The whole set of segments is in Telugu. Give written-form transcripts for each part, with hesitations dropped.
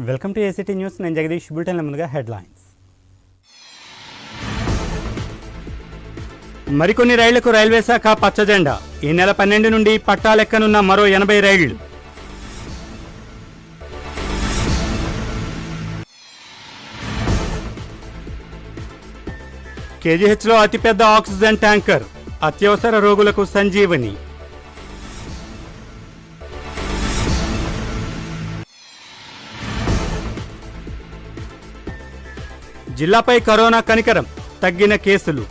Welcome to ACT news. నేను జగదీష్. బులెటిన్ల ముందుగా హెడ్లైన్స్. మరికొన్ని రైళ్లకు రైల్వే శాఖ పచ్చజెండా. ఈ నెల 12 నుండి పట్టాలెక్కనున్న మరో 80 రైళ్లు. కేజీహెచ్లో అతిపెద్ద ఆక్సిజన్ ట్యాంకర్, అత్యవసర రోగులకు సంజీవని. జిల్లాపై కరోనా కనికరం, తగ్గిన కేసులు.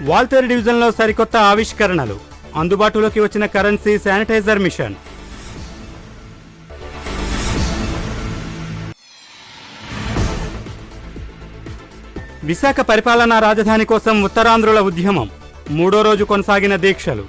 వాల్తేరు డివిజన్లో సరికొత్త ఆవిష్కరణలు. అందుబాటులోకి వచ్చిన కరెన్సీ శానిటైజర్ మిషన్. విశాఖ పరిపాలనా రాజధాని కోసం ఉత్తరాంధ్రుల ఉద్యమం. 3వ రోజు కొనసాగిన దీక్షలు.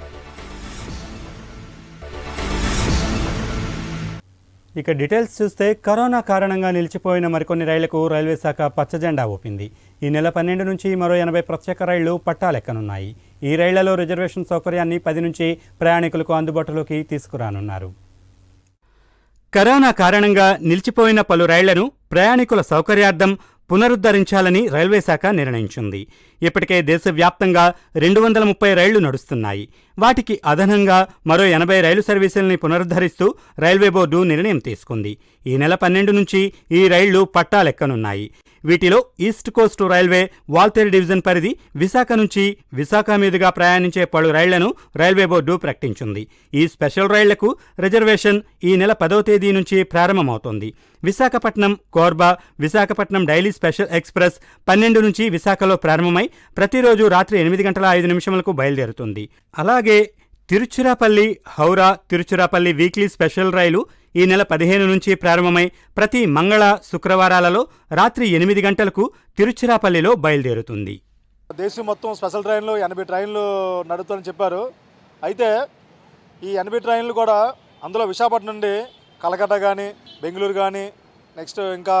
ఇక డీటెయిల్స్ చూస్తే, కరోనా కారణంగా నిలిచిపోయిన మరికొన్ని రైళ్లకు రైల్వే శాఖ పచ్చజెండా ఊపింది. ఈ నెల 12 నుంచి మరో 80 ప్రత్యేక రైళ్లు పట్టాలెక్కనున్నాయి. ఈ రైళ్లలో రిజర్వేషన్ సౌకర్యాన్ని 10 నుంచి ప్రయాణికులకు అందుబాటులోకి తీసుకురానున్నారు. కరోనా కారణంగా నిలిచిపోయిన పలు రైళ్లను ప్రయాణికుల సౌకర్యార్థం పునరుద్ధరించాలని రైల్వే శాఖ నిర్ణయించింది. ఇప్పటికే దేశవ్యాప్తంగా 230 రైళ్లు నడుస్తున్నాయి. వాటికి అదనంగా మరో 80 రైలు సర్వీసుల్ని పునరుద్ధరిస్తూ రైల్వే బోర్డు నిర్ణయం తీసుకుంది. ఈ నెల 12 నుంచి ఈ రైళ్లు పట్టాలెక్కనున్నాయి. వీటిలో east Coast railway Waltair division పరిధి విశాఖ నుంచి విశాఖ మీదుగా ప్రయాణించే పలు రైళ్లను రైల్వే బోర్డు ప్రకటించింది. ఈ స్పెషల్ రైళ్లకు రిజర్వేషన్ ఈ నెల 10వ తేదీ నుంచి ప్రారంభమవుతోంది. Visakhapatnam Korba, Visakhapatnam daily special express 12 నుంచి విశాఖలో ప్రారంభమై ప్రతిరోజు రాత్రి 8:05 బయలుదేరుతుంది. అలాగే తిరుచిరాపల్లి హౌరా తిరుచిరాపల్లి వీక్లీ స్పెషల్ రైలు ఈ నెల 15 నుంచి ప్రారంభమై ప్రతి మంగళ శుక్రవారాలలో రాత్రి 8 గంటలకు తిరుచిరాపల్లిలో బయలుదేరుతుంది. దేశం మొత్తం స్పెషల్ ట్రైన్లు 80 ట్రైన్లు నడుపుతారని చెప్పారు. అయితే ఈ 80 ట్రైన్లు కూడా అందులో విశాఖపట్నం నుండి కలకత్తా కానీ, బెంగళూరు కానీ, నెక్స్ట్ ఇంకా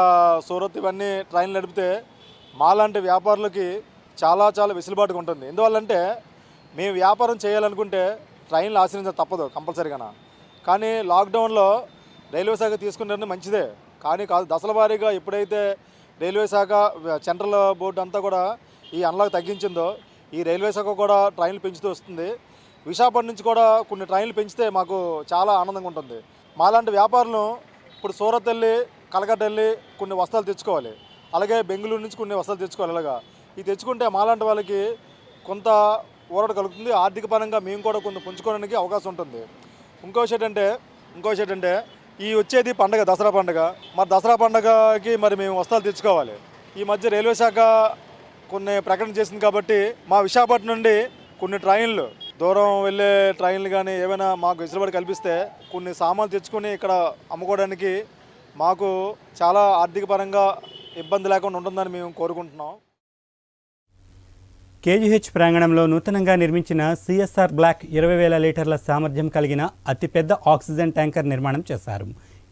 సూరత్, ఇవన్నీ ట్రైన్లు నడిపితే మాలాంటి వ్యాపారులకి చాలా వెసులుబాటుగా ఉంటుంది. ఎందువల్లంటే మేము వ్యాపారం చేయాలనుకుంటే ట్రైన్లు ఆశ్రయించడం తప్పదు కంపల్సరీగా. కానీ లాక్డౌన్లో రైల్వే శాఖ తీసుకునే మంచిదే, కానీ కాదు. దశల వారీగా ఎప్పుడైతే రైల్వే శాఖ సెంట్రల్ బోర్డు అంతా కూడా ఈ అన్లాక్ తగ్గించిందో, ఈ రైల్వే శాఖ కూడా ట్రైన్లు పెంచుతూ వస్తుంది. విశాఖపట్నం నుంచి కూడా కొన్ని ట్రైన్లు పెంచితే మాకు చాలా ఆనందంగా ఉంటుంది. మాలాంటి వ్యాపారులు ఇప్పుడు సూరత్ వెళ్ళి, కలకత్తా వెళ్ళి కొన్ని వస్త్రాలు తెచ్చుకోవాలి, అలాగే బెంగళూరు నుంచి కొన్ని వస్త్రాలు తెచ్చుకోవాలి. అలాగా ఇది తెచ్చుకుంటే మాలాంటి వాళ్ళకి కొంత ఊరట కలుగుతుంది. ఆర్థిక పరంగా మేము కూడా కొంత పుంజుకోవడానికి అవకాశం ఉంటుంది. ఇంకో విషయం ఏంటంటే ఈ వచ్చేది పండగ, దసరా పండగ. మరి దసరా పండగకి మేము వస్త్రాలు తెచ్చుకోవాలి. ఈ మధ్య రైల్వే శాఖ కొన్ని ప్రకటన చేసింది కాబట్టి మా విశాఖపట్నం నుండి కొన్ని ట్రైన్లు, దూరం వెళ్ళే ట్రైన్లు కానీ ఏమైనా మాకు వెసులుబాటు కల్పిస్తే కొన్ని సామాన్లు తెచ్చుకొని ఇక్కడ అమ్ముకోవడానికి మాకు చాలా ఆర్థిక పరంగా ఇబ్బంది లేకుండా ఉంటుందని మేము కోరుకుంటున్నాం. కేజీహెచ్ ప్రాంగణంలో నూతనంగా నిర్మించిన సిఎస్ఆర్ బ్లాక్ 20,000 లీటర్ల సామర్థ్యం కలిగిన అతిపెద్ద ఆక్సిజన్ ట్యాంకర్ నిర్మాణం చేశారు.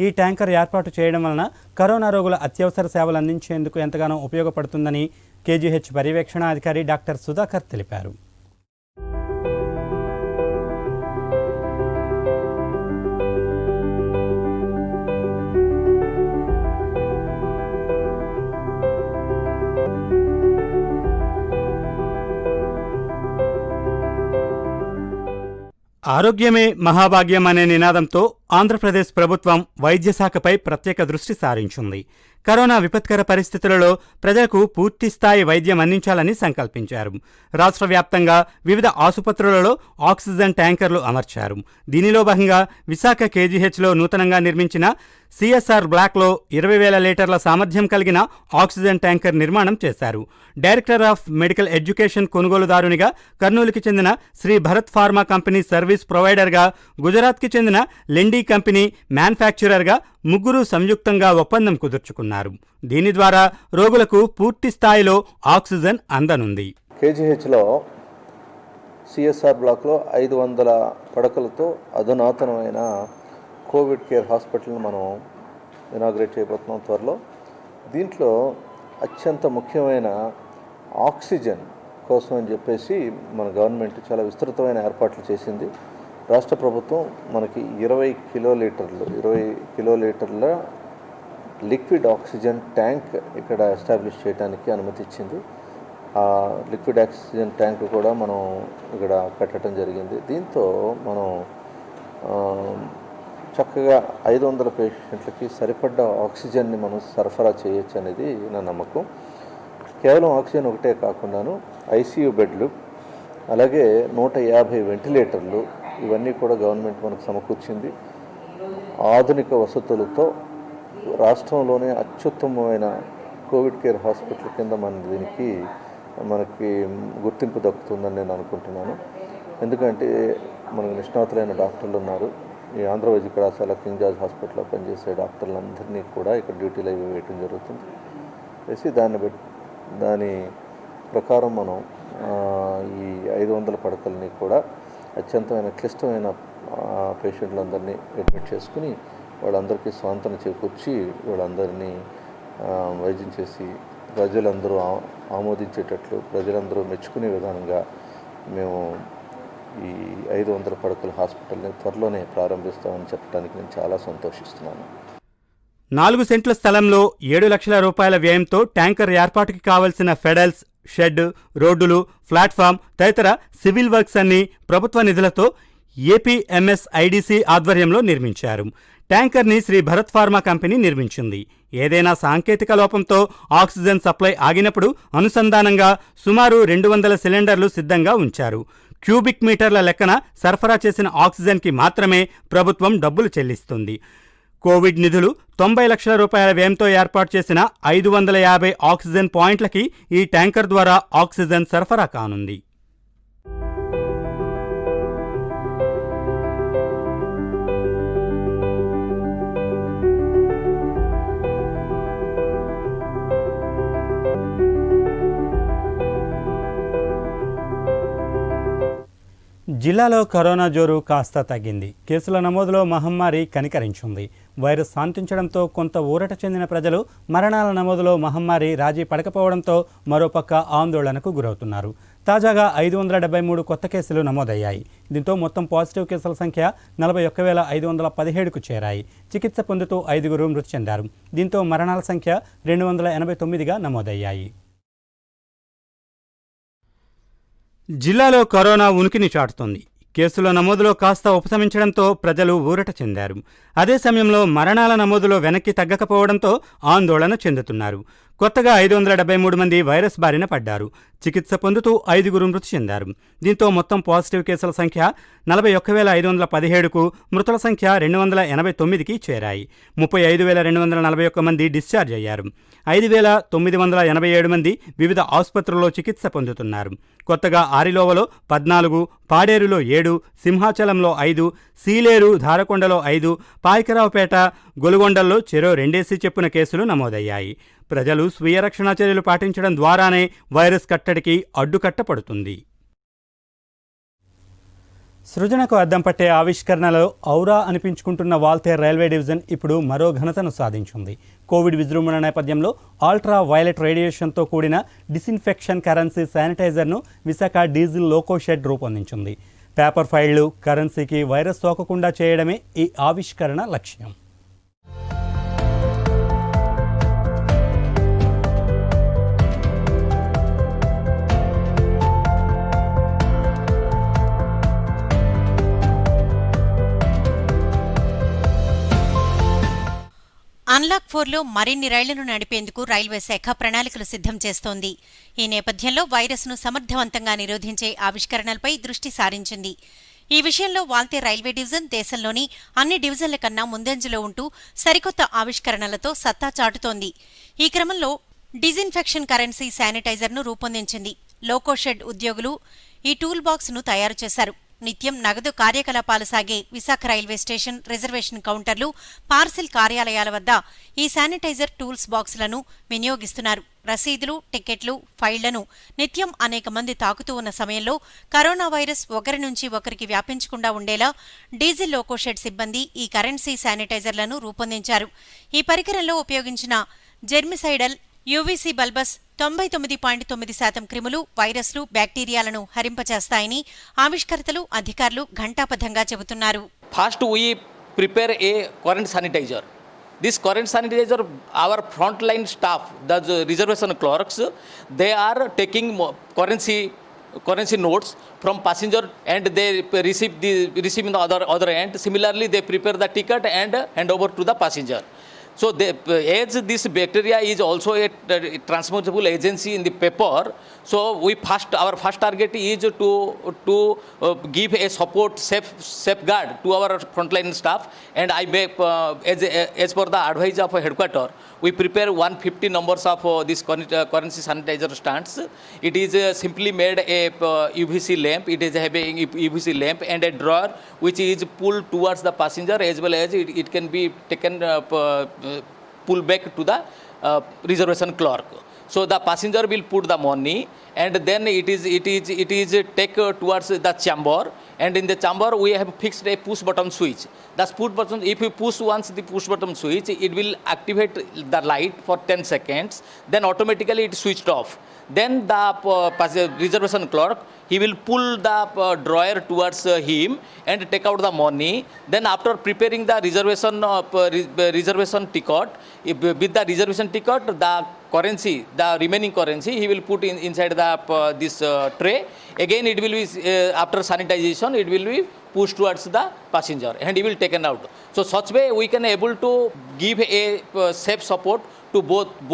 ఈ ట్యాంకర్ ఏర్పాటు చేయడం వలన కరోనా రోగుల అత్యవసర సేవలు అందించేందుకు ఎంతగానో ఉపయోగపడుతుందని కేజీహెచ్ పర్యవేక్షణ అధికారి డాక్టర్ సుధాకర్ తెలిపారు. ఆరోగ్యమే మహాభాగ్యం అనే నినాదంతో ఆంధ్రప్రదేశ్ ప్రభుత్వం వైద్య శాఖపై ప్రత్యేక దృష్టి సారించింది. కరోనా విపత్కర పరిస్థితులలో ప్రజలకు పూర్తిస్థాయి వైద్యం అందించాలని సంకల్పించారు. రాష్ట్ర వ్యాప్తంగా వివిధ ఆసుపత్రులలో ఆక్సిజన్ ట్యాంకర్లు అమర్చారు. దీనిలో భాగంగా విశాఖ కేజీహెచ్లో నూతనంగా నిర్మించిన సిఎస్ఆర్ బ్లాక్లో 20,000 లీటర్ల సామర్థ్యం కలిగిన ఆక్సిజన్ ట్యాంకర్ నిర్మాణం చేశారు. డైరెక్టర్ ఆఫ్ మెడికల్ ఎడ్యుకేషన్ కొనుగోలుదారునిగా కర్నూలుకి చెందిన Shri Bharat pharma company service ప్రొవైడర్గా, గుజరాత్కి చెందిన లెండీ కంపెనీ మ్యానుఫ్యాక్చరర్గా ముగ్గురు సంయుక్తంగా ఒప్పందం కుదుర్చుకున్నారు. దీని ద్వారా రోగులకు పూర్తి స్థాయిలో ఆక్సిజన్ అందనుంది. కేజీహెచ్లో సిఎస్ఆర్ బ్లాక్లో 500 పడకలతో అధునాతనమైన కోవిడ్ కేర్ హాస్పిటల్ని మనం ఇనాగ్రేట్ చేయబోతున్నాం త్వరలో. దీంట్లో అత్యంత ముఖ్యమైన ఆక్సిజన్ కోసం అని చెప్పేసి మన గవర్నమెంట్ చాలా విస్తృతమైన ఏర్పాట్లు చేసింది. రాష్ట్ర ప్రభుత్వం మనకి 20 కిలోలీటర్ల లిక్విడ్ ఆక్సిజన్ ట్యాంక్ ఇక్కడ ఎస్టాబ్లిష్ చేయడానికి అనుమతి ఇచ్చింది. ఆ లిక్విడ్ ఆక్సిజన్ ట్యాంక్ కూడా మనం ఇక్కడ పెట్టడం జరిగింది. దీంతో మనం చక్కగా 500 పేషెంట్లకి సరిపడ్డ ఆక్సిజన్ని మనం సరఫరా చేయొచ్చు అనేది నా నమ్మకం. కేవలం ఆక్సిజన్ ఒకటే కాకుండాను ఐసీయూ బెడ్లు, అలాగే 150 వెంటిలేటర్లు, ఇవన్నీ కూడా గవర్నమెంట్ మనకు సమకూర్చింది. ఆధునిక వసతులతో రాష్ట్రంలోనే అత్యుత్తమమైన కోవిడ్ కేర్ హాస్పిటల్ కింద మనకి గుర్తింపు దక్కుతుందని నేను అనుకుంటున్నాను. ఎందుకంటే మనకు నిష్ణాతులైన డాక్టర్లు ఉన్నారు. ఈ ఆంధ్ర వైద్య కళాశాల కింగ్ జార్జ్ హాస్పిటల్లో పనిచేసే డాక్టర్లందరినీ కూడా ఇక్కడ డ్యూటీలో వేయటం జరుగుతుంది. వేసి దాని ప్రకారం మనం ఈ 500 పడకల్ని కూడా అత్యంతమైన క్లిష్టమైన పేషెంట్లందరినీ అడ్మిట్ చేసుకుని వాళ్ళందరికీ స్వాంతన చేకూర్చి వాళ్ళందరినీ వైద్యం చేసి ప్రజలందరూ ఆమోదించేటట్లు, ప్రజలందరూ మెచ్చుకునే విధానంగా మేము ఈ 500 పడకల హాస్పిటల్ని త్వరలోనే ప్రారంభిస్తామని చెప్పడానికి నేను చాలా సంతోషిస్తున్నాను. 4 సెంట్ల స్థలంలో 7 లక్షల రూపాయల వ్యయంతో ట్యాంకర్ ఏర్పాటుకి కావలసిన ఫెడల్స్, షెడ్, రోడ్డులు, ప్లాట్ఫామ్ తదితర సివిల్ వర్క్స్ అన్ని ప్రభుత్వ నిధులతో ఏపీఎంఎస్ఐడిసి ఆధ్వర్యంలో నిర్మించారు. ట్యాంకర్ని శ్రీ భరత్ ఫార్మా కంపెనీ నిర్మించింది. ఏదైనా సాంకేతిక లోపంతో ఆక్సిజన్ సప్లై ఆగినప్పుడు అనుసంధానంగా సుమారు 200 సిలిండర్లు సిద్ధంగా ఉంచారు. క్యూబిక్ మీటర్ల లెక్కన సరఫరా చేసిన ఆక్సిజన్కి మాత్రమే ప్రభుత్వం డబ్బులు చెల్లిస్తుంది. కోవిడ్ నిధులు 90 లక్షల రూపాయల వ్యయంతో ఏర్పాటు చేసిన 550 ఆక్సిజన్ పాయింట్లకి ఈ ట్యాంకర్ ద్వారా ఆక్సిజన్ సరఫరా కానుంది. జిల్లాలో కరోనా జోరు కాస్త తగ్గింది. కేసుల నమోదులో మహమ్మారి కనికరించింది. వైరస్ శాంతించడంతో కొంత ఊరట చెందిన ప్రజలు మరణాల నమోదులో మహమ్మారి రాజీ పడకపోవడంతో మరోపక్క ఆందోళనకు గురవుతున్నారు. తాజాగా 573 కొత్త కేసులు నమోదయ్యాయి. దీంతో మొత్తం పాజిటివ్ కేసుల సంఖ్య 41,517కు చేరాయి. చికిత్స పొందుతూ 5 మృతి చెందారు. దీంతో మరణాల సంఖ్య 289గా నమోదయ్యాయి. జిల్లాలో కరోనా ఉనికిని చాటుతోంది. కేసుల నమోదులో కాస్త ఉపశమించడంతో ప్రజలు ఊరట చెందారు. అదే సమయంలో మరణాల నమోదులో వెనక్కి తగ్గకపోవడంతో ఆందోళన చెందుతున్నారు. కొత్తగా 573 మంది వైరస్ బారిన పడ్డారు. చికిత్స పొందుతూ 5 మృతి చెందారు. దీంతో మొత్తం పాజిటివ్ కేసుల సంఖ్య 41,517కు, మృతుల సంఖ్య 289కి చేరాయి. 35,241 మంది డిశ్చార్జ్ అయ్యారు. 5,987 మంది వివిధ ఆసుపత్రుల్లో చికిత్స పొందుతున్నారు. కొత్తగా ఆరిలోవలో 14, పాడేరులో 7, సింహాచలంలో 5, సీలేరు, ధారకొండలో 5, పాయకరావుపేట, గొలుగొండల్లో చెరో 2 చెప్పున కేసులు నమోదయ్యాయి. ప్రజలు స్వీయ రక్షణ చర్యలు పాటించడం ద్వారానే వైరస్ కట్టడికి అడ్డుకట్ట పడుతుంది. సృజనకు అద్దం పట్టే ఆవిష్కరణలో ఔరా అనిపించుకుంటున్న వాల్తేర్ రైల్వే డివిజన్ ఇప్పుడు మరో ఘనతను సాధించింది. కోవిడ్ విజృంభణ నేపథ్యంలో అల్ట్రా వైలెట్ రేడియేషన్తో కూడిన డిస్ఇన్ఫెక్షన్ కరెన్సీ శానిటైజర్ను విశాఖ డీజిల్ లోకో షెడ్ రూపొందించింది. పేపర్ ఫైళ్లు, కరెన్సీకి వైరస్ సోకకుండా చేయడమే ఈ ఆవిష్కరణ లక్ష్యం. అన్లాక్ 4లో మరిన్ని రైళ్లను నడిపేందుకు రైల్వే శాఖ ప్రణాళికలు సిద్ధం చేస్తోంది. ఈ నేపథ్యంలో వైరస్ను సమర్థవంతంగా నిరోధించే ఆవిష్కరణలపై దృష్టి సారించింది. ఈ విషయంలో వాల్తేర్ రైల్వే డివిజన్ దేశంలోని అన్ని డివిజన్ల కన్నా ముందంజలో ఉంటూ సరికొత్త ఆవిష్కరణలతో సత్తా చాటుతోంది. ఈ క్రమంలో డిజిన్ఫెక్షన్ కరెన్సీ శానిటైజర్ను రూపొందించింది. లోకోషెడ్ ఉద్యోగులు ఈ టూల్ బాక్స్ను తయారు చేశారు. నిత్యం నగదు కార్యకలాపాలు సాగే విశాఖ రైల్వే స్టేషన్, రిజర్వేషన్ కౌంటర్లు, పార్సిల్ కార్యాలయాల వద్ద ఈ శానిటైజర్ టూల్స్ బాక్సులను వినియోగిస్తున్నారు. రసీదులు, టికెట్లు, ఫైళ్లను నిత్యం అనేక మంది తాకుతూ ఉన్న సమయంలో కరోనా వైరస్ ఒకరి నుంచి ఒకరికి వ్యాపించకుండా ఉండేలా డీజిల్ లోకోషెడ్ సిబ్బంది ఈ కరెన్సీ శానిటైజర్లను రూపొందించారు. ఈ పరికరంలో ఉపయోగించిన జెర్మిసైడల్ యూవీసీ బల్బస్ 99.9% క్రిములు, వైరస్లు, బ్యాక్టీరియాలను హరింపచేస్తాయని ఆవిష్కర్తలు, అధికారులు ఘంటాపథంగా చెబుతున్నారు. First, we prepare a current sanitizer. This current sanitizer, our frontline staff, the reservation clerks, they are taking currency notes from passenger and they receive in the other end. Similarly, they prepare the ticket and hand over to the passenger. So, as this bacteria is also a transmissible agency in the paper, so our first target is to give a safeguard to our frontline staff, and I make as per the advice of headquarters, we prepare 150 numbers of this currency sanitizer stands. It is simply made a UVC lamp. It is having UVC lamp and a drawer which is pulled towards the passenger, as well as it can be taken pull back to the reservation clerk. So the passenger will put the money, and then it is take towards the chamber, and in the chamber we have fixed a push button switch. The push button, if you push once the push button switch, it will activate the light for 10 seconds, then automatically it switched off. Then the reservation clerk, he will pull the drawer towards him and take out the money. Then after preparing the reservation ticket, with the reservation ticket, the remaining currency, he will put inside this tray. Again, it will be after sanitization, it will be pushed towards the passenger and he will taken out. So such way we can able to give a safe support to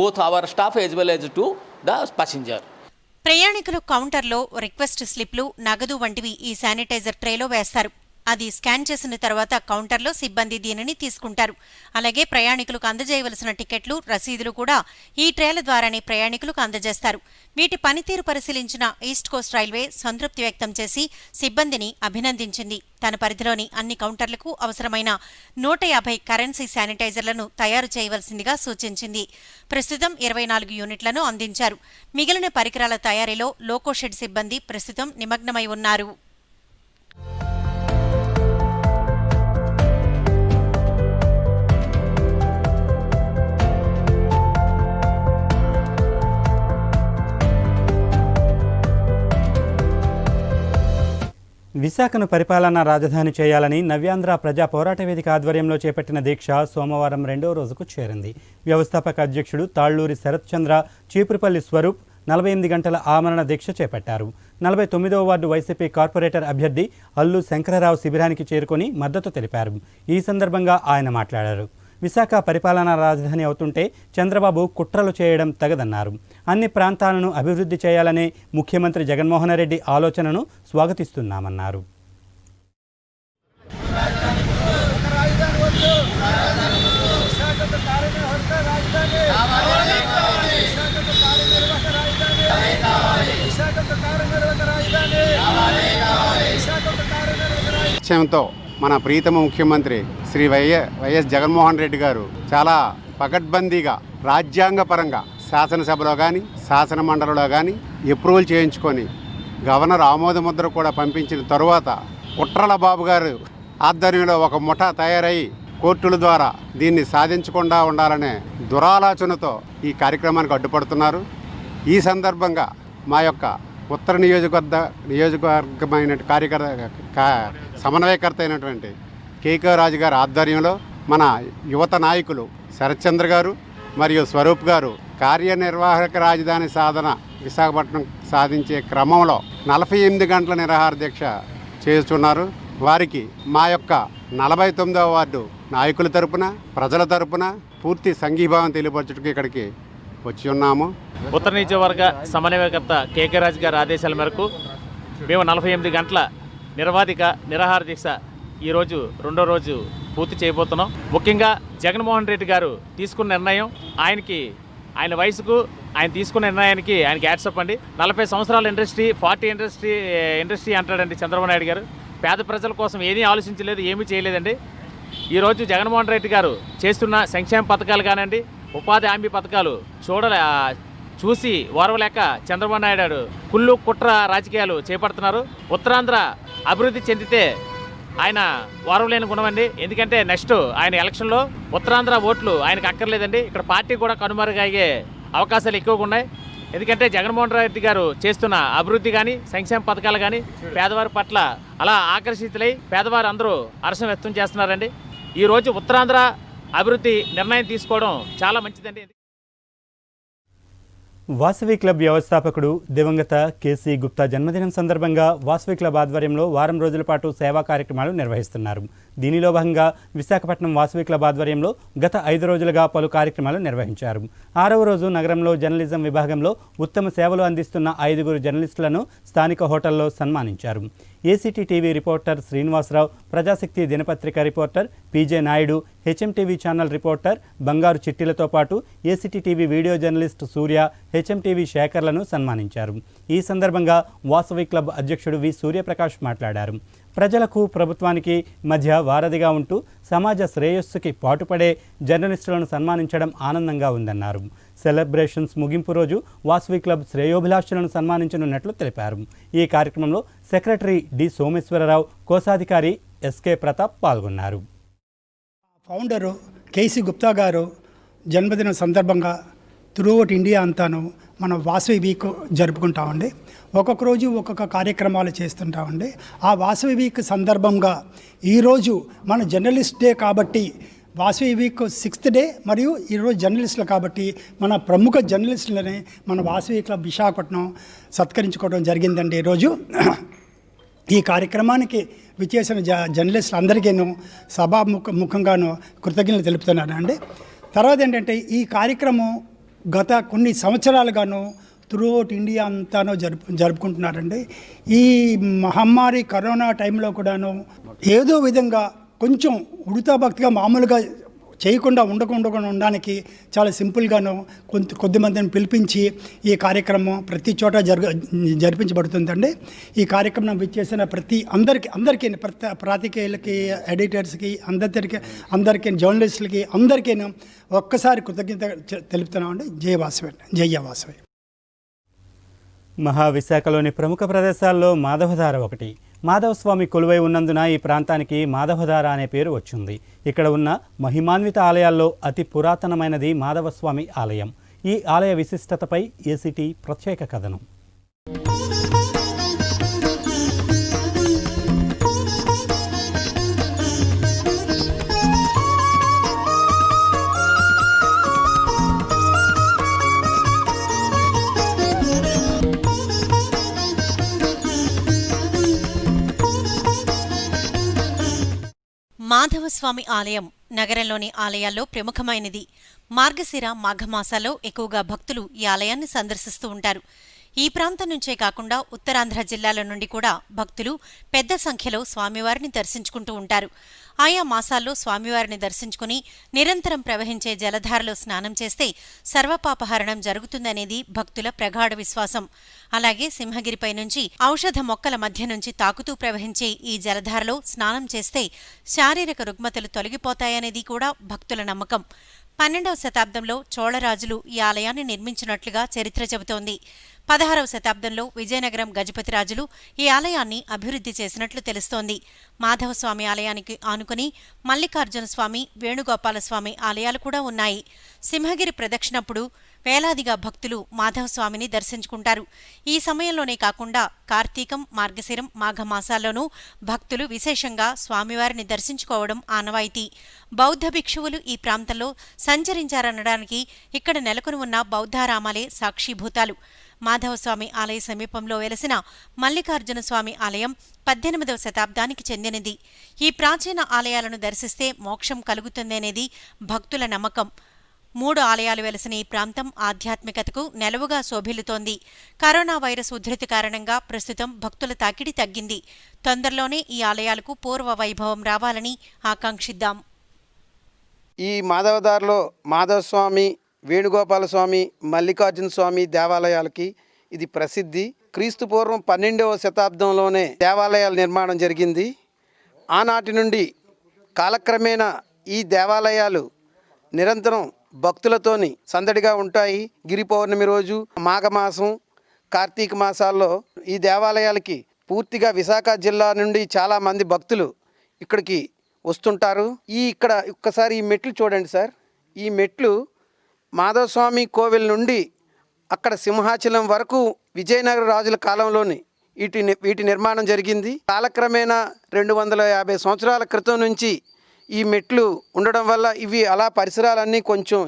both our staff as well as to the passenger. ప్రయాణికులు కౌంటర్లో రిక్వెస్ట్ స్లిప్లు, నగదు వంటివి ఈ శానిటైజర్ ట్రేలో వేస్తారు. అది స్కాన్ చేసిన తర్వాత కౌంటర్లో సిబ్బంది దీనిని తీసుకుంటారు. అలాగే ప్రయాణికులకు అందజేయవలసిన టికెట్లు, రసీదులు కూడా ఈ ట్రేల ద్వారానే ప్రయాణికులకు అందజేస్తారు. వీటి పనితీరు పరిశీలించిన ఈస్ట్ కోస్ట్ రైల్వే సంతృప్తి వ్యక్తం చేసి సిబ్బందిని అభినందించింది. తన పరిధిలోని అన్ని కౌంటర్లకు అవసరమైన 150 కరెన్సీ శానిటైజర్లను తయారు చేయవలసిందిగా సూచించింది. ప్రస్తుతం 24 యూనిట్లను అందించారు. మిగిలిన పరికరాల తయారీలో లోకోషెడ్ సిబ్బంది ప్రస్తుతం నిమగ్నమై ఉన్నారు. విశాఖను పరిపాలనా రాజధాని చేయాలని నవ్యాంధ్ర ప్రజా పోరాట వేదిక ఆధ్వర్యంలో చేపట్టిన దీక్ష సోమవారం 2వ రోజుకు చేరింది. వ్యవస్థాపక అధ్యక్షుడు తాళ్లూరి శరత్ చంద్ర, చీపురుపల్లి స్వరూప్ 48 గంటల ఆమరణ దీక్ష చేపట్టారు. 49వ వార్డు వైసీపీ కార్పొరేటర్ అభ్యర్థి అల్లు శంకరరావు శిబిరానికి చేరుకొని మద్దతు తెలిపారు. ఈ సందర్భంగా ఆయన మాట్లాడారు. విశాఖ పరిపాలనా రాజధాని అవుతుంటే చంద్రబాబు కుట్రలు చేయడం తగదన్నారు. అన్ని ప్రాంతాలను అభివృద్ధి చేయాలనే ముఖ్యమంత్రి జగన్మోహన్ రెడ్డి ఆలోచనను స్వాగతిస్తున్నామన్నారు. లక్ష్యంతో మన ప్రీతమ ముఖ్యమంత్రి శ్రీ వైఎస్ జగన్మోహన్ రెడ్డి గారు చాలా పకడ్బందీగా రాజ్యాంగపరంగా శాసనసభలో కానీ శాసన మండలిలో కానీ అప్రూవల్ చేయించుకొని గవర్నర్ ఆమోద ముద్ర కూడా పంపించిన తరువాత కుట్రల బాబు గారు ఆధ్వర్యంలో ఒక ముఠా తయారై కోర్టుల ద్వారా దీన్ని సాధించకుండా ఉండాలనే దురాలోచనతో ఈ కార్యక్రమానికి అడ్డుపడుతున్నారు. ఈ సందర్భంగా మా యొక్క ఉత్తర నియోజకవర్గమైన సమన్వయకర్త అయినటువంటి కేకే రాజు గారి ఆధ్వర్యంలో మన యువత నాయకులు శరత్చంద్ర గారు మరియు స్వరూప్ గారు కార్యనిర్వాహక రాజధాని సాధన విశాఖపట్నం సాధించే క్రమంలో 48 గంటల నిరాహార దీక్ష చేస్తున్నారు. వారికి మా యొక్క 49వ వార్డు నాయకుల తరపున, ప్రజల తరపున పూర్తి సంఘీభావం తెలియపరచుటకు ఇక్కడికి వచ్చి ఉన్నాము. ఉత్తర నియోజకవర్గ సమన్వయకర్త కేకే రాజు గారి ఆదేశాల మేరకు మేము 48 గంటల నిరాహార దీక్ష ఈరోజు 2వ రోజు పూర్తి చేయబోతున్నాం. ముఖ్యంగా జగన్మోహన్ రెడ్డి గారు తీసుకున్న నిర్ణయం, ఆయన వయసుకు ఆయన తీసుకున్న నిర్ణయానికి ఆయనకి యాడ్సప్ అండి. 40 సంవత్సరాల ఇండస్ట్రీ, 40 ఇండస్ట్రీ అంటాడండి చంద్రబాబు నాయుడు గారు. పేద ప్రజల కోసం ఏమీ ఆలోచించలేదు, ఏమీ చేయలేదండి. ఈరోజు జగన్మోహన్ రెడ్డి గారు చేస్తున్న సంక్షేమ పథకాలు కానివ్వండి, ఉపాధి హామీ పథకాలు చూసి ఓర్వలేక చంద్రబాబు నాయుడు కుళ్ళు కుట్ర రాజకీయాలు చేపడుతున్నారు. ఉత్తరాంధ్ర అభివృద్ధి చెందితే ఆయన ఓర్వలేని గుణమండి. ఎందుకంటే నెక్స్ట్ ఆయన ఎలక్షన్లో ఉత్తరాంధ్ర ఓట్లు ఆయనకు అక్కర్లేదండి. ఇక్కడ పార్టీ కూడా కనుమరుగయ్యే అవకాశాలు ఎక్కువగా ఉన్నాయి. ఎందుకంటే జగన్మోహన్ రెడ్డి గారు చేస్తున్న అభివృద్ధి కానీ సంక్షేమ పథకాలు కానీ పేదవారి పట్ల అలా ఆకర్షితులై పేదవారు అందరూ హర్షం వ్యక్తం చేస్తున్నారండి. ఈరోజు ఉత్తరాంధ్ర అభివృద్ధి నిర్ణయం తీసుకోవడం చాలా మంచిదండి. వాసవి క్లబ్ వ్యవస్థాపకుడు దివంగత కేసీ గుప్తా జన్మదినం సందర్భంగా వాసవి క్లబ్ ఆధ్వర్యంలో వారం రోజుల పాటు సేవా కార్యక్రమాలు నిర్వహిస్తున్నారు. దీనిలో భాగంగా విశాఖపట్నం వాసవి క్లబ్ ఆధ్వర్యంలో గత 5 రోజులుగా పలు కార్యక్రమాలు నిర్వహించారు. 6వ రోజు నగరంలో జర్నలిజం విభాగంలో ఉత్తమ సేవలు అందిస్తున్న 5 జర్నలిస్టులను స్థానిక హోటల్లో సన్మానించారు. ACT TV reporter Srinivasarao, Prajasakti దినపత్రిక reporter PJ Naidu, HMTV channel reporter Bangaru చిట్టిలతో పాటు ACT TV video journalist Surya, HMTV శేఖర్లను సన్మానించారు. ఈ సందర్భంగా వాసవి క్లబ్ అధ్యక్షుడు వి సూర్యప్రకాష్ మాట్లాడారు. ప్రజలకు ప్రభుత్వానికి మధ్య వారధిగా ఉంటూ సమాజ శ్రేయస్సుకి పాటుపడే జర్నలిస్టులను సన్మానించడం ఆనందంగా ఉందన్నారు. సెలబ్రేషన్స్ ముగింపు రోజు వాసవి క్లబ్ శ్రేయోభిలాషులను సన్మానించనున్నట్లు తెలిపారు. ఈ కార్యక్రమంలో సెక్రటరీ డి సోమేశ్వరరావు, కోశాధికారి ఎస్కే ప్రతాప్ పాల్గొన్నారు. ఫౌండరు కేసీ గుప్తా గారు జన్మదినం సందర్భంగా త్రూఅవుట్ ఇండియా అంతాను మనం వాసవి వీక్ జరుపుకుంటామండి. ఒక్కొక్క రోజు ఒక్కొక్క కార్యక్రమాలు చేస్తుంటామండి. ఆ వాసవి వీక్ సందర్భంగా ఈరోజు మన జర్నలిస్ట్ డే కాబట్టి వాసవి వీక్ 6th డే మరియు ఈరోజు జర్నలిస్టులు కాబట్టి మన ప్రముఖ జర్నలిస్టులని మన వాసవి క్లబ్ విశాఖపట్నం సత్కరించుకోవడం జరిగిందండి. ఈరోజు ఈ కార్యక్రమానికి విచ్చేసిన జర్నలిస్టులు అందరికీను ముఖంగాను కృతజ్ఞతలు తెలుపుతున్నానండి. తర్వాత ఏంటంటే ఈ కార్యక్రమం గత కొన్ని సంవత్సరాలుగాను త్రూఅవుట్ ఇండియా అంతానో జరుపుకుంటున్నారండి. ఈ మహమ్మారి కరోనా టైంలో కూడాను ఏదో విధంగా కొంచెం ఉడతా భక్తిగా మామూలుగా చేయకుండా ఉండడానికి చాలా సింపుల్గాను కొద్దిమందిని పిలిపించి ఈ కార్యక్రమం ప్రతి చోట జరిపించబడుతుందండి. ఈ కార్యక్రమం విచ్చేసిన అందరికీ ప్రాతికేయులకి, ఎడిటర్స్కి, అందరికీ జర్నలిస్టులకి అందరికీ ఒక్కసారి కృతజ్ఞత తెలుపుతున్నామండి. జయ వాసవి. మహావిశాఖలోని ప్రముఖ ప్రదేశాల్లో మాధవధార ఒకటి. మాధవస్వామి కొలువై ఉన్నందున ఈ ప్రాంతానికి మాధవధార అనే పేరు వచ్చింది. ఇక్కడ ఉన్న మహిమాన్విత ఆలయాల్లో అతి పురాతనమైనది మాధవస్వామి ఆలయం. ఈ ఆలయ విశిష్టతపై ఏసీటీ ప్రత్యేక కథనం. మాధవస్వామి ఆలయం నగరంలోని ఆలయాల్లో ప్రముఖమైనది. మార్గశిర, మాఘమాసాల్లో ఎక్కువగా భక్తులు ఈ ఆలయాన్ని సందర్శిస్తూ ఉంటారు. ఈ ప్రాంతం నుంచే కాకుండా ఉత్తరాంధ్ర జిల్లాల నుండి కూడా భక్తులు పెద్ద సంఖ్యలో స్వామివారిని దర్శించుకుంటూ ఉంటారు. ఆయా మాసాల్లో స్వామివారిని దర్శించుకుని నిరంతరం ప్రవహించే జలధారలో స్నానం చేస్తే సర్వపాపహరణం జరుగుతుందనేది భక్తుల ప్రగాఢ విశ్వాసం. అలాగే సింహగిరిపై నుంచి ఔషధ మొక్కల మధ్య నుంచి తాకుతూ ప్రవహించే ఈ జలధారలో స్నానం చేస్తే శారీరక రుగ్మతలు తొలగిపోతాయనేది కూడా భక్తుల నమ్మకం. 12వ శతాబ్దంలో చోళరాజులు ఈ ఆలయాన్ని నిర్మించినట్లుగా చరిత్ర చెబుతోంది. 16వ శతాబ్దంలో విజయనగరం గజపతి రాజులు ఈ ఆలయాన్ని అభివృద్ధి చేసినట్లు తెలుస్తోంది. మాధవస్వామి ఆలయానికి ఆనుకుని మల్లికార్జున స్వామి, వేణుగోపాలస్వామి ఆలయాలు కూడా ఉన్నాయి. సింహగిరి ప్రదక్షిణప్పుడు వేలాదిగా భక్తులు మాధవస్వామిని దర్శించుకుంటారు. ఈ సమయంలోనే కాకుండా కార్తీకం, మార్గశిరం, మాఘమాసాల్లోనూ భక్తులు విశేషంగా స్వామివారిని దర్శించుకోవడం ఆనవాయితీ. బౌద్ధ భిక్షువులు ఈ ప్రాంతంలో సంచరించారనడానికి ఇక్కడ నెలకొని ఉన్న బౌద్ధారామాలే సాక్షిభూతాలు. మాధవస్వామి ఆలయ సమీపంలో వెలసిన మల్లికార్జున స్వామి ఆలయం 18వ శతాబ్దానికి చెందినది. ఈ ప్రాచీన ఆలయాలను దర్శిస్తే మోక్షం కలుగుతుందనేది భక్తుల నమ్మకం. 3 ఆలయాలు వెలసిన ఈ ప్రాంతం ఆధ్యాత్మికతకు నెలవుగా శోభిల్లుతోంది. కరోనా వైరస్ ఉధృతి కారణంగా ప్రస్తుతం భక్తుల తాకిడి తగ్గింది. తొందరలోనే ఈ ఆలయాలకు పూర్వ వైభవం రావాలని ఆకాంక్షిద్దాం. ఈ మాధవదారిలో మాధవస్వామి, వేణుగోపాలస్వామి, మల్లికార్జున స్వామి దేవాలయాలకి ఇది ప్రసిద్ధి. క్రీస్తు పూర్వం 12వ శతాబ్దంలోనే దేవాలయాల నిర్మాణం జరిగింది. ఆనాటి నుండి కాలక్రమేణా ఈ దేవాలయాలు నిరంతరం భక్తులతోని సందడిగా ఉంటాయి. గిరి పౌర్ణమి రోజు, మాఘమాసం, కార్తీక మాసాల్లో ఈ దేవాలయాలకి పూర్తిగా విశాఖ జిల్లా నుండి చాలామంది భక్తులు ఇక్కడికి వస్తుంటారు. ఇక్కడ ఒక్కసారి ఈ మెట్లు చూడండి సార్. ఈ మెట్లు మాధవస్వామి కోవిల్ నుండి అక్కడ సింహాచలం వరకు విజయనగర రాజుల కాలంలోని వీటి నిర్మాణం జరిగింది. కాలక్రమేణా 250 సంవత్సరాల క్రితం నుంచి ఈ మెట్లు ఉండడం వల్ల ఇవి అలా పరిసరాలన్నీ కొంచెం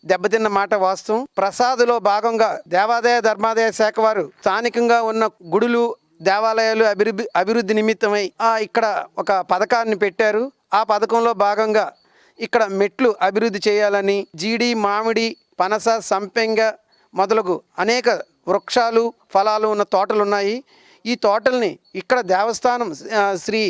దెబ్బతిన్న మాట వాస్తవం. ప్రసాదులో భాగంగా దేవాదాయ ధర్మాదాయ శాఖ వారు స్థానికంగా ఉన్న గుడులు దేవాలయాలు అభివృద్ధి నిమిత్తమై ఇక్కడ ఒక పథకాన్ని పెట్టారు. ఆ పథకంలో భాగంగా ఇక్కడ మెట్లు అభివృద్ధి చేయాలని జీడి, మామిడి, పనస, సంపెంగ మొదలగు అనేక వృక్షాలు, ఫలాలు ఉన్న తోటలు ఉన్నాయి. ఈ తోటల్ని ఇక్కడ దేవస్థానం శ్రీ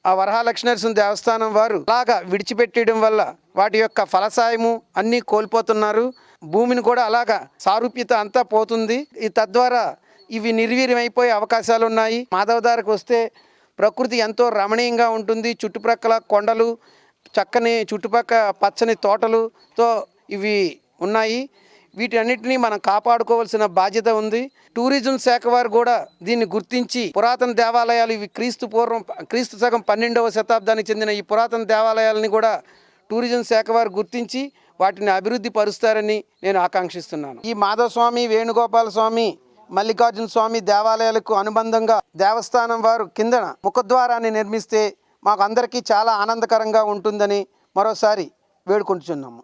వరహాలక్ష్మీనరసింహ దేవస్థానం వారు అలాగా విడిచిపెట్టడం వల్ల వాటి యొక్క ఫలసాయము అన్నీ కోల్పోతున్నారు. భూమిని కూడా అలాగా సారూప్యత అంతా పోతుంది. తద్వారా ఇవి నిర్వీర్యమైపోయే అవకాశాలు ఉన్నాయి. మాధవధారకు వస్తే ప్రకృతి ఎంతో రమణీయంగా ఉంటుంది. చుట్టుప్రక్కల కొండలు, చక్కని చుట్టుపక్కల పచ్చని తోటలుతో ఇవి ఉన్నాయి. వీటన్నిటినీ మనం కాపాడుకోవాల్సిన బాధ్యత ఉంది. టూరిజం శాఖ వారు కూడా దీన్ని గుర్తించి పురాతన దేవాలయాలు ఇవి క్రీస్తు శకం 12వ శతాబ్దానికి చెందిన ఈ పురాతన దేవాలయాలని కూడా టూరిజం శాఖ వారు గుర్తించి వాటిని అభివృద్ధి పరుస్తారని నేను ఆకాంక్షిస్తున్నాను. ఈ మాధవస్వామి, వేణుగోపాల స్వామి, మల్లికార్జున స్వామి దేవాలయాలకు అనుబంధంగా దేవస్థానం వారు కిందన ముఖద్వారాన్ని నిర్మిస్తే మాకు అందరికీ చాలా ఆనందకరంగా ఉంటుందని మరోసారి వేడుకుంటున్నాము.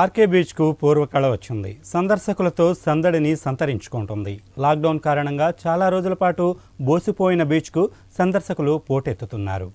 ఆర్కే బీచ్కు పూర్వకళ వచ్చింది. సందర్శకులతో సందడిని సంతరించుకుంటుంది. లాక్డౌన్ కారణంగా చాలా రోజుల పాటు బోసిపోయిన బీచ్కు సందర్శకులు పోటెత్తుతున్నారు.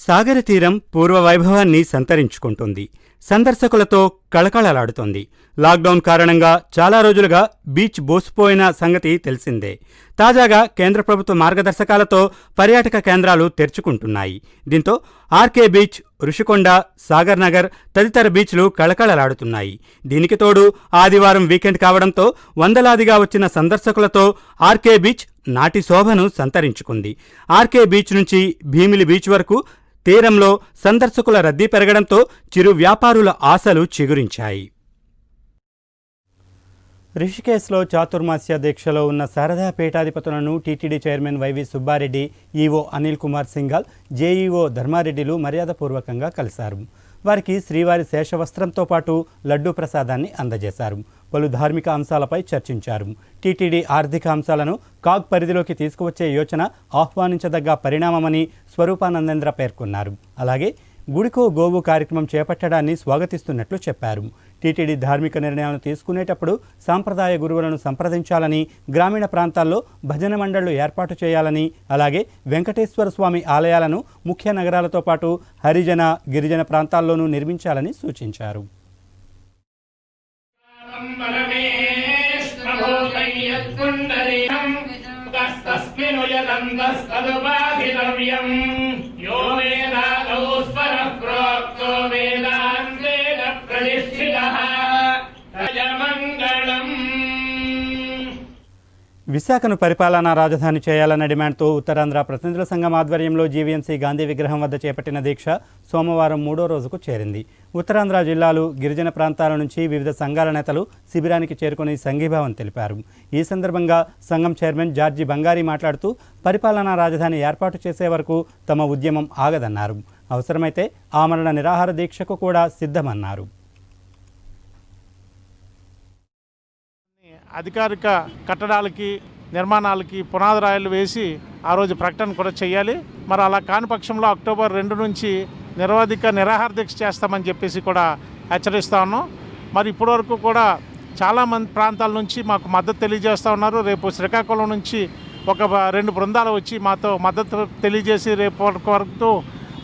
సాగర తీరం పూర్వ వైభవాన్ని సంతరించుకుంటుంది. సందర్శకులతో కళకళలాడుతోంది. లాక్డౌన్ కారణంగా చాలా రోజులుగా బీచ్ బోసిపోయిన సంగతి తెలిసిందే. తాజాగా కేంద్ర ప్రభుత్వ మార్గదర్శకాలతో పర్యాటక కేంద్రాలు తెరుచుకుంటున్నాయి. దీంతో ఆర్కే బీచ్, రుషికొండ, సాగర్ నగర్ తదితర బీచ్లు కళకళలాడుతున్నాయి. దీనికి తోడు ఆదివారం వీకెండ్ కావడంతో వందలాదిగా వచ్చిన సందర్శకులతో ఆర్కే బీచ్ నాటి శోభను సంతరించుకుంది. ఆర్కే బీచ్ నుంచి భీమిలి బీచ్ వరకు తీరంలో సందర్శకుల రద్దీ పెరగడంతో చిరు వ్యాపారుల ఆశలు చిగురించాయి. రిషికేశ్లో చాతుర్మాస్య దీక్షలో ఉన్న శారదా పీఠాధిపతులను TTD chairman Y V Subba Reddy, EO Anil Kumar Singhal, JEO ధర్మారెడ్డిలు మర్యాదపూర్వకంగా కలిశారు. వారికి శ్రీవారి శేషవస్త్రంతో పాటు లడ్డూ ప్రసాదాన్ని అందజేశారు. పలు ధార్మిక అంశాలపై చర్చించారు. టీటీడీ ఆర్థిక అంశాలను కాగ్ పరిధిలోకి తీసుకువచ్చే యోచన ఆహ్వానించదగ్గ పరిణామమని స్వరూపానందేంద్ర పేర్కొన్నారు. అలాగే గుడికో గోవు కార్యక్రమం చేపట్టడాన్ని స్వాగతిస్తున్నట్లు చెప్పారు. టీటీడీ ధార్మిక నిర్ణయాలను తీసుకునేటప్పుడు సాంప్రదాయ గురువులను సంప్రదించాలని, గ్రామీణ ప్రాంతాల్లో భజన మండళ్లు ఏర్పాటు చేయాలని, అలాగే వెంకటేశ్వర స్వామి ఆలయాలను ముఖ్య నగరాలతో పాటు హరిజన, గిరిజన ప్రాంతాల్లోనూ నిర్మించాలని సూచించారు. విశాఖను పరిపాలనా రాజధాని చేయాలన్న డిమాండ్తో ఉత్తరాంధ్ర ప్రతినిధుల సంఘం ఆధ్వర్యంలో జీవీఎంసీ గాంధీ విగ్రహం వద్ద చేపట్టిన దీక్ష సోమవారం 3వ రోజుకు చేరింది. ఉత్తరాంధ్ర జిల్లాలు, గిరిజన ప్రాంతాల నుంచి వివిధ సంఘాల నేతలు శిబిరానికి చేరుకుని సంఘీభావం తెలిపారు. ఈ సందర్భంగా సంఘం చైర్మన్ జార్జి బంగారీ మాట్లాడుతూ పరిపాలనా రాజధాని ఏర్పాటు చేసే వరకు తమ ఉద్యమం ఆగదన్నారు. అవసరమైతే ఆమరణ నిరాహార దీక్షకు కూడా సిద్ధమన్నారు. అధికారిక కట్టడాలకి, నిర్మాణాలకి పునాదిరాయిలు వేసి ఆ రోజు ప్రకటన కూడా చేయాలి. మరి అలా కాని పక్షంలో అక్టోబర్ 2 నుంచి నిరవధిక నిరాహార దీక్ష చేస్తామని చెప్పేసి కూడా హెచ్చరిస్తా ఉన్నాం. మరి ఇప్పటివరకు కూడా చాలామంది ప్రాంతాల నుంచి మాకు మద్దతు తెలియజేస్తూ ఉన్నారు. రేపు శ్రీకాకుళం నుంచి ఒక 2 బృందాలు వచ్చి మాతో మద్దతు తెలియజేసి రేపు వరకు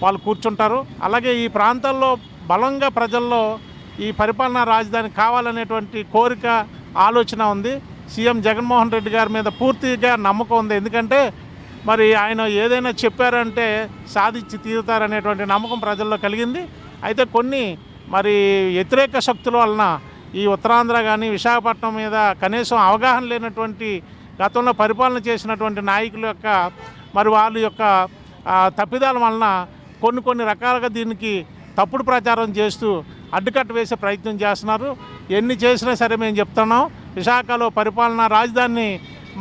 వాళ్ళు కూర్చుంటారు. అలాగే ఈ ప్రాంతాల్లో బలంగా ప్రజల్లో ఈ పరిపాలనా రాజధాని కావాలనేటువంటి కోరిక, ఆలోచన ఉంది. సీఎం జగన్మోహన్ రెడ్డి గారి మీద పూర్తిగా నమ్మకం ఉంది. ఎందుకంటే మరి ఆయన ఏదైనా చెప్పారంటే సాధించి తీరుతారనేటువంటి నమ్మకం ప్రజల్లో కలిగింది. అయితే కొన్ని మరి వ్యతిరేక శక్తుల వలన ఈ ఉత్తరాంధ్ర కానీ విశాఖపట్నం మీద కనీసం అవగాహన లేనటువంటి, గతంలో పరిపాలన చేసినటువంటి నాయకుల యొక్క మరి వాళ్ళ యొక్క తప్పిదాల వలన కొన్ని రకాలుగా దీనికి తప్పుడు ప్రచారం చేస్తూ అడ్డుకట్ట వేసే ప్రయత్నం చేస్తున్నారు. ఎన్ని చేసినా సరే మేము చెప్తున్నాం, విశాఖలో పరిపాలనా రాజధానిని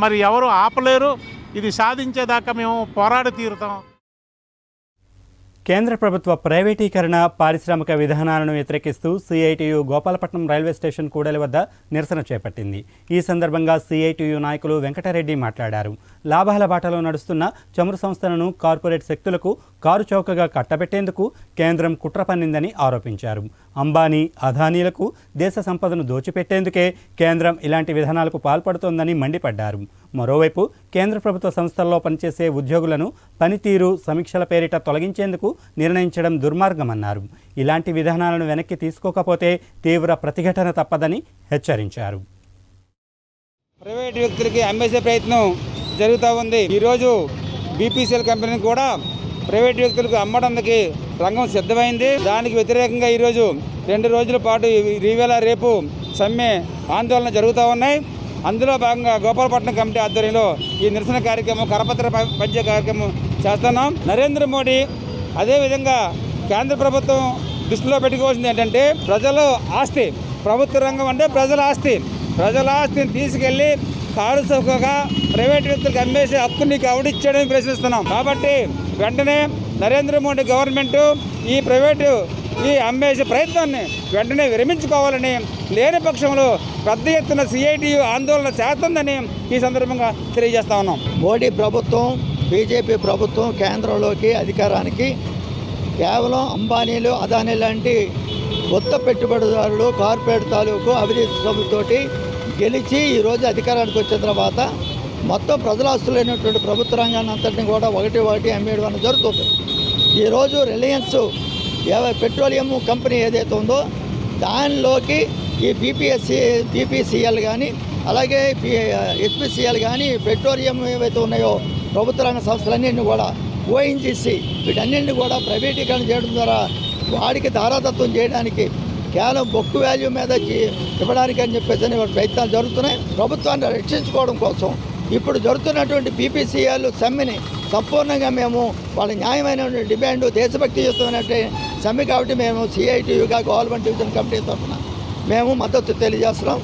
మరి ఎవరు ఆపలేరు. ఇది సాధించేదాకా మేము పోరాడి తీరుతాం. కేంద్ర ప్రభుత్వ ప్రైవేటీకరణ పారిశ్రామిక విధానాలను వ్యతిరేకిస్తూ సిఐటియు గోపాలపట్నం రైల్వే స్టేషన్ కూడలి వద్ద నిరసన చేపట్టింది. ఈ సందర్భంగా సిఐటియు నాయకులు వెంకటరెడ్డి మాట్లాడారు. లాభాల బాటలో నడుస్తున్న చమురు సంస్థలను కార్పొరేట్ శక్తులకు కారు చౌకగా కట్టబెట్టేందుకు కేంద్రం కుట్ర పన్నిందని ఆరోపించారు. అంబానీ, అదానీలకు దేశ సంపదను దోచిపెట్టేందుకే కేంద్రం ఇలాంటి విధానాలకు పాల్పడుతోందని మండిపడ్డారు. మరోవైపు కేంద్ర ప్రభుత్వ సంస్థల్లో పనిచేసే ఉద్యోగులను పనితీరు సమీక్షల పేరిట తొలగించేందుకు నిర్ణయించడం దుర్మార్గమన్నారు. ఇలాంటి విధానాలను వెనక్కి తీసుకోకపోతే తీవ్ర ప్రతిఘటన తప్పదని హెచ్చరించారు. ప్రైవేట్ వ్యక్తులకి అమ్మేసే ప్రయత్నం జరుగుతూ ఉంది. ఈరోజు బీపీసీఎల్ కంపెనీని కూడా ప్రైవేట్ వ్యక్తులకు అమ్మడానికి రంగం సిద్ధమైంది. దానికి వ్యతిరేకంగా ఈరోజు 2 రోజుల పాటు ఈవేళ రేపు సమ్మె ఆందోళన జరుగుతూ ఉన్నాయి. అందులో భాగంగా గోపాలపట్నం కమిటీ ఆధ్వర్యంలో ఈ నిరసన కార్యక్రమం, కరపత్ర పంచే కార్యక్రమం చేస్తున్నాం. నరేంద్ర మోడీ అదేవిధంగా కేంద్ర ప్రభుత్వం దృష్టిలో పెట్టుకోవాల్సింది ఏంటంటే ప్రజల ఆస్తి, ప్రభుత్వ రంగం అంటే ప్రజల ఆస్తి, ప్రజల ఆస్తిని తీసుకెళ్లి కారు చౌకగా ప్రైవేట్ వ్యక్తులకు అమ్మేసే హక్కు నీకు ఎవడిచ్చాడని ప్రశ్నిస్తున్నాం. కాబట్టి వెంటనే నరేంద్ర మోడీ గవర్నమెంట్ ఈ అమ్మేసే ప్రయత్నాన్ని వెంటనే విరమించుకోవాలని, లేని పక్షంలో పెద్ద ఎత్తున సిఐటియు ఆందోళన చేస్తుందని ఈ సందర్భంగా తెలియజేస్తా ఉన్నాం. మోడీ ప్రభుత్వం, బీజేపీ ప్రభుత్వం కేంద్రంలోకి అధికారానికి కేవలం అంబానీలు, అదానీ లాంటి కొత్త పెట్టుబడిదారులు, కార్పొరేట్ తాలూకు అవినీతి సభలతోటి గెలిచి ఈరోజు అధికారానికి వచ్చిన తర్వాత మొత్తం ప్రజలాస్తులైనటువంటి ప్రభుత్వ రంగాన్ని అంతటిని కూడా ఒకటి అమ్మేయడం అనేది జరుగుతుంది. ఈరోజు రిలయన్స్ పెట్రోలియం కంపెనీ ఏదైతే ఉందో దానిలోకి ఈ బీపీసీఎల్ కానీ అలాగే హెచ్పిసిఎల్ కానీ పెట్రోలియం ఏవైతే ఉన్నాయో ప్రభుత్వ రంగ సంస్థలన్నింటినీ కూడా ఓఎన్జీసీ వీటన్నింటినీ కూడా ప్రైవేటీకరణ చేయడం ద్వారా వాడికి దారాదత్వం చేయడానికి, కేవలం బొక్కు వాల్యూ మీద ఇవ్వడానికి అని చెప్పేసి ప్రయత్నాలు జరుగుతున్నాయి. ప్రభుత్వాన్ని రక్షించుకోవడం కోసం ఇప్పుడు జరుగుతున్నటువంటి బీపీసీఎల్ సమ్మెని సంపూర్ణంగా మేము వాళ్ళ న్యాయమైన డిమాండ్, దేశభక్తియుతమైనటువంటి సమ్మె కాబట్టి మేము సిఐటియుగా గవర్నమెంట్ డివిజన్ కమిటీ తరఫున మేము మద్దతు తెలియజేస్తున్నాం.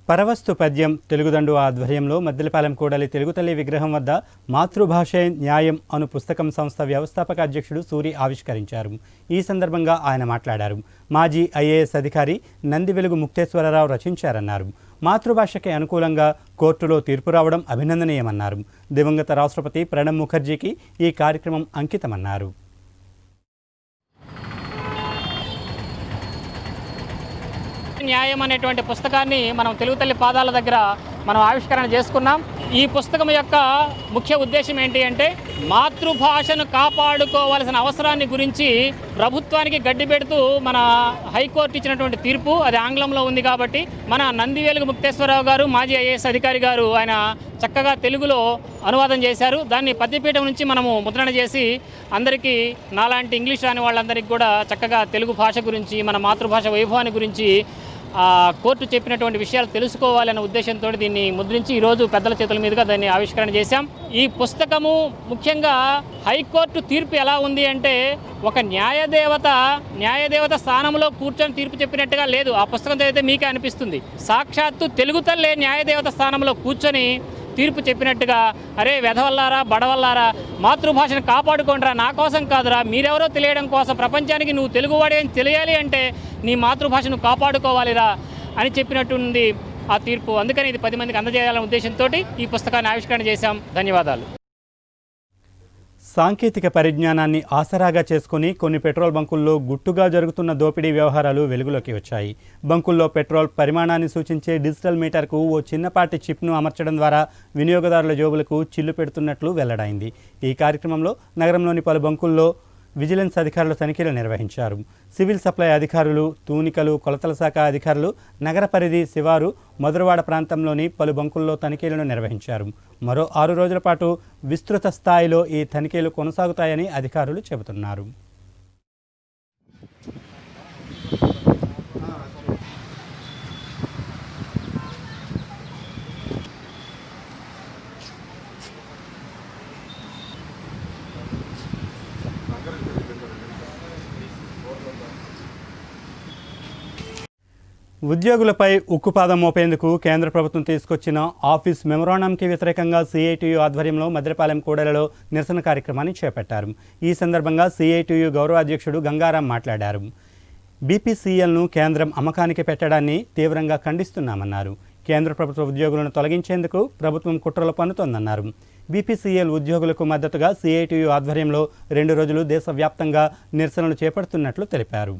పరవస్తు పద్యం తెలుగుదండు ఆధ్వర్యంలో మద్దిలపాలెం కూడలి తెలుగుతల్లి విగ్రహం వద్ద మాతృభాషే న్యాయం అను పుస్తకం సంస్థ వ్యవస్థాపక అధ్యక్షుడు సూరి ఆవిష్కరించారు. ఈ సందర్భంగా ఆయన మాట్లాడారు. మాజీ ఐఏఎస్ అధికారి నంది వెలుగు ముక్తేశ్వరరావు రచించారన్నారు. మాతృభాషకి అనుకూలంగా కోర్టులో తీర్పు రావడం అభినందనీయమన్నారు. దివంగత రాష్ట్రపతి ప్రణబ్ ముఖర్జీకి ఈ కార్యక్రమం అంకితమన్నారు. న్యాయం అనేటువంటి పుస్తకాన్ని మనం తెలుగుతల్లి పాదాల దగ్గర మనం ఆవిష్కరణ చేసుకున్నాం. ఈ పుస్తకం యొక్క ముఖ్య ఉద్దేశం ఏంటి అంటే మాతృభాషను కాపాడుకోవాల్సిన అవసరాన్ని గురించి ప్రభుత్వానికి గడ్డి పెడుతూ మన హైకోర్టు ఇచ్చినటువంటి తీర్పు అది ఆంగ్లంలో ఉంది. కాబట్టి మన నంది వెలుగు ముక్తేశ్వరరావు గారు, మాజీ ఐఏఎస్ అధికారి గారు, ఆయన చక్కగా తెలుగులో అనువాదం చేశారు. దాన్ని పద్యపీఠం నుంచి మనము ముద్రణ చేసి అందరికీ, నాలాంటి ఇంగ్లీష్ రాని వాళ్ళందరికీ కూడా చక్కగా తెలుగు భాష గురించి, మన మాతృభాష వైభవాన్ని గురించి కోర్టు చెప్పినటువంటి విషయాలు తెలుసుకోవాలనే ఉద్దేశంతో దీన్ని ముద్రించి ఈరోజు పెద్దల చేతుల మీదుగా దాన్ని ఆవిష్కరణ చేశాం. ఈ పుస్తకము ముఖ్యంగా హైకోర్టు తీర్పు ఎలా ఉంది అంటే ఒక న్యాయదేవత స్థానంలో కూర్చొని తీర్పు చెప్పినట్టుగా లేదు. ఆ పుస్తకం చదివితే మీకే అనిపిస్తుంది సాక్షాత్తు తెలుగు తల్లే న్యాయదేవత స్థానంలో కూర్చొని తీర్పు చెప్పినట్టుగా, అరే వెధవల్లారా, బడవల్లారా, మాతృభాషను కాపాడుకోండిరా, నా కోసం కాదురా, మీరెవరో తెలియడం కోసం, ప్రపంచానికి నువ్వు తెలుగువాడే అని తెలియాలి అంటే నీ మాతృభాషను కాపాడుకోవాలిరా అని చెప్పినట్టుంది ఆ తీర్పు. అందుకని ఇది 10 మందికి అందజేయాలనే ఉద్దేశంతో ఈ పుస్తకాన్ని ఆవిష్కరణ చేశాం. ధన్యవాదాలు. సాంకేతిక పరిజ్ఞానాన్ని ఆసరాగా చేసుకుని కొన్ని పెట్రోల్ బంకుల్లో గుట్టుగా జరుగుతున్న దోపిడీ వ్యవహారాలు వెలుగులోకి వచ్చాయి. బంకుల్లో పెట్రోల్ పరిమాణాన్ని సూచించే డిజిటల్ మీటర్కు ఓ చిన్నపాటి చిప్ను అమర్చడం ద్వారా వినియోగదారుల జోబులకు చిల్లు పెడుతున్నట్లు వెల్లడైంది. ఈ కార్యక్రమంలో నగరంలోని పలు బంకుల్లో విజిలెన్స్ అధికారులు తనిఖీలు నిర్వహించారు. సివిల్ సప్లై అధికారులు, తూనికలు, కొలతల శాఖ అధికారులు నగర పరిధి శివారు, మధురవాడ ప్రాంతంలోని పలు బంకుల్లో తనిఖీలను నిర్వహించారు. మరో 6 రోజుల పాటు విస్తృత స్థాయిలో ఈ తనిఖీలు కొనసాగుతాయని అధికారులు చెబుతున్నారు. ఉద్యోగులపై ఉక్కుపాదం మోపేందుకు కేంద్ర ప్రభుత్వం తీసుకొచ్చిన ఆఫీస్ మెమొరాండంకి వ్యతిరేకంగా సిఐటియు ఆధ్వర్యంలో మద్రపాలెం కూడలిలో నిరసన కార్యక్రమాన్ని చేపట్టారు. ఈ సందర్భంగా సిఐటియు గౌరవ అధ్యక్షుడు గంగారాం మాట్లాడారు. బీపీసీఎల్ను కేంద్రం అమ్మకానికి పెట్టడాన్ని తీవ్రంగా ఖండిస్తున్నామన్నారు. కేంద్ర ప్రభుత్వ ఉద్యోగులను తొలగించేందుకు ప్రభుత్వం కుట్రలు పన్నుతోందన్నారు. బీపీసీఎల్ ఉద్యోగులకు మద్దతుగా సిఐటియు ఆధ్వర్యంలో 2 రోజులు దేశవ్యాప్తంగా నిరసనలు చేపడుతున్నట్లు తెలిపారు.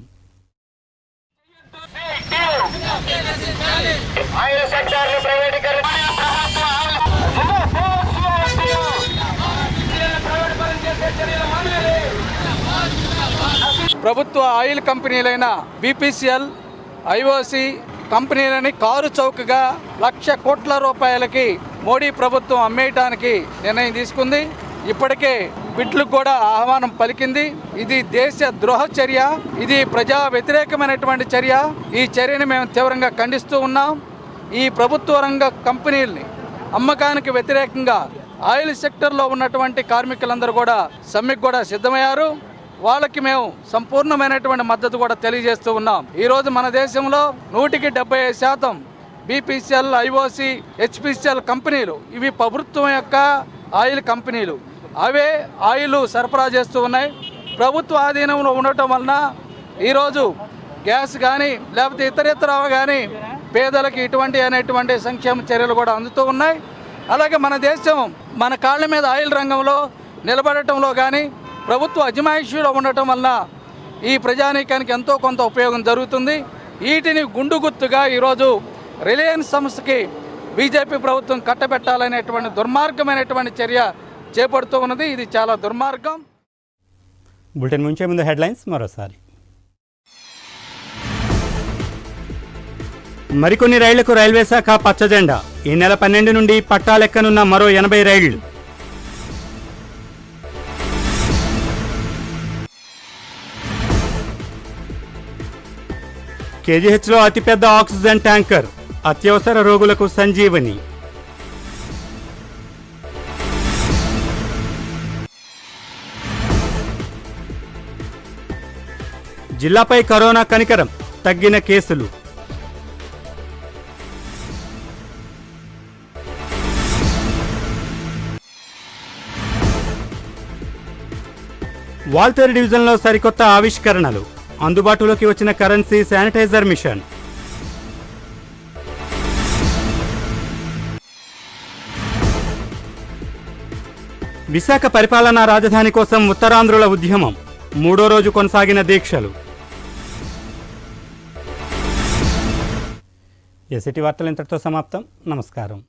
ప్రభుత్వ ఆయిల్ కంపెనీలైన బీపీసీఎల్, ఐఓసీ కంపెనీలని కారు చౌకగా 1,00,000 కోట్ల రూపాయలకి మోడీ ప్రభుత్వం అమ్మేయటానికి నిర్ణయం తీసుకుంది. ఇప్పటికే బిడ్లకు కూడా ఆహ్వానం పలికింది. ఇది దేశ ద్రోహ చర్య, ఇది ప్రజా వ్యతిరేకమైనటువంటి చర్య. ఈ చర్యని మేము తీవ్రంగా ఖండిస్తూ ఉన్నాం. ఈ ప్రభుత్వ రంగ కంపెనీలని అమ్మకానికి వ్యతిరేకంగా ఆయిల్ సెక్టర్లో ఉన్నటువంటి కార్మికులందరూ కూడా సమ్మెకు కూడా సిద్ధమయ్యారు. వాళ్ళకి మేము సంపూర్ణమైనటువంటి మద్దతు కూడా తెలియజేస్తూ ఉన్నాం. ఈరోజు మన దేశంలో 100% బీపీసీఎల్, ఐఓసీ, హెచ్పీసీఎల్ కంపెనీలు ఇవి ప్రభుత్వం యొక్క ఆయిల్ కంపెనీలు. అవే ఆయిల్ సరఫరా చేస్తూ ఉన్నాయి. ప్రభుత్వ ఆధీనంలో ఉండటం వలన ఈరోజు గ్యాస్ కానీ లేకపోతే ఇతర కానీ పేదలకు ఇటువంటి సంక్షేమ చర్యలు కూడా అందుతూ ఉన్నాయి. అలాగే మన దేశం మన కాళ్ళ మీద ఆయిల్ రంగంలో నిలబడటంలో కానీ ప్రభుత్వ అజమాయిషీలో ఉండటం వల్ల ఈ ప్రజానీకానికి ఎంతో కొంత ఉపయోగం జరుగుతుంది. వీటిని గుండుగుత్తుగా ఈరోజు రిలయన్స్ సంస్థకి బీజేపీ ప్రభుత్వం కట్టబెట్టాలనేటువంటి దుర్మార్గమైనటువంటి చర్య చేపడుతూ ఉన్నది. ఇది చాలా దుర్మార్గం. బులెటిన్ ముంచే ముందు హెడ్లైన్స్ మరోసారి. మరికొన్ని రైళ్లకు రైల్వే శాఖ పచ్చజెండా. ఈ నెల 12 నుండి పట్టాలెక్కనున్న మరో 80 రైళ్లు. కేజీహెచ్లో అతిపెద్ద ఆక్సిజన్ ట్యాంకర్, అత్యవసర రోగులకు సంజీవని. జిల్లాపై కరోనా కనికరం, తగ్గిన కేసులు. వాల్తేరు డివిజన్లో సరికొత్త ఆవిష్కరణలు, అందుబాటులోకి వచ్చిన కరెన్సీ శానిటైజర్ మిషన్. విశాఖ పరిపాలనా రాజధాని కోసం ఉత్తరాంధ్రుల ఉద్యమం, 3వ రోజు కొనసాగిన దీక్షలు. ఎస్సిటీ వార్తలు ఇంతటితో సమాప్తం. నమస్కారం.